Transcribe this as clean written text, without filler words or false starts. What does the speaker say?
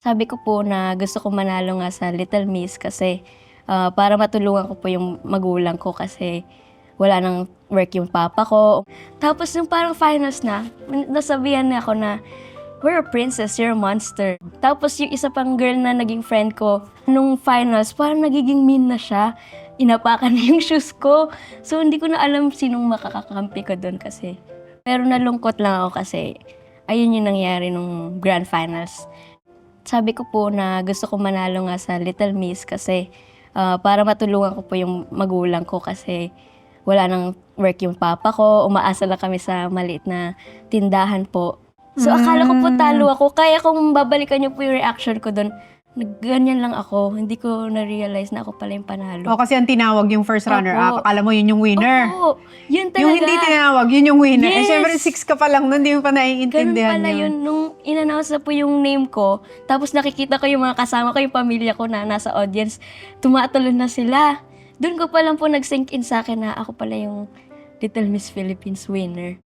Sabi ko po na gusto ko manalo nga sa Little Miss kasi, para matulungan ko po yung magulang ko kasi wala ng work yung papa ko. Tapos nung parang finals na, nasabihan niya ako na, "We're a princess, you're a monster." Tapos yung isa pang girl na naging friend ko, nung finals parang nagiging mean na siya. Inapakan niya yung shoes ko. So hindi ko na alam sinong makakakampi ko dun kasi. Pero nalungkot lang ako kasi ayun yung nangyari nung grand finals. Sabi ko po na gusto ko manalo nga sa Little Miss kasi, para matulungan ko po yung magulang ko kasi wala ng work yung papa ko, umaasa lang kami sa maliit na tindahan po. So akala ko po talo ako, kaya kung babalikan niyo po yung reaction ko dun, ganyan lang ako, hindi ko na-realize na ako pala yung panalo. O kasi ang tinawag yung first runner-up, Opo. akala mo yun yung winner. Opo, yun talaga. Yung hindi tinawag, yun yung winner. Eh Yes. syempre 6 ka pa lang nun, hindi mo pa Ganun naiintindihan pala yun. Nung in-announce na po yung name ko, tapos nakikita ko yung mga kasama ko, yung pamilya ko na nasa audience, tumatalon na sila. Doon ko pa lang po nag-sink in sa akin na ako pala yung Little Miss Philippines winner.